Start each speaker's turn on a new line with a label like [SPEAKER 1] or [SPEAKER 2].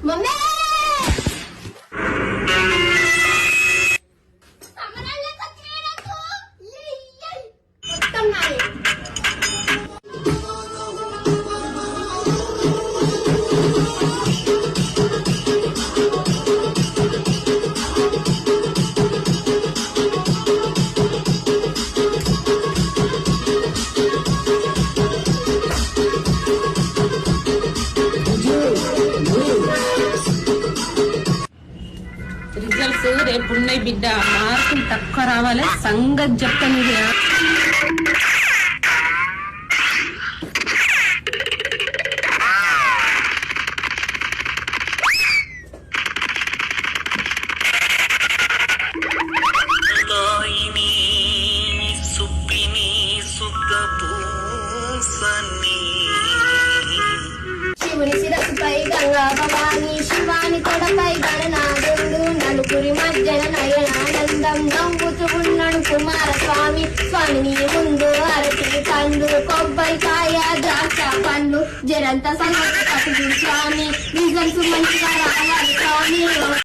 [SPEAKER 1] Mummy
[SPEAKER 2] results రేపు ఉన్నాయి బిడ్డ. మార్కులు తక్కువ రావాలి, సంగతి చెప్తాను.
[SPEAKER 1] శివుని శిరస్సుపై గంగా భవాని, శివాని తొడపై గణనాథుడు, నలుగురి మధ్యన నయనానందం నవ్వుతూ ఉన్నాడు కుమారస్వామి. స్వామిని ముందు అరటి పండ్లు, కొబ్బరికాయ, ద్రాక్ష పండ్లు, జరంత సంగతి స్వామి. రిజల్ట్స్ మంచిగా రావాలి స్వామి.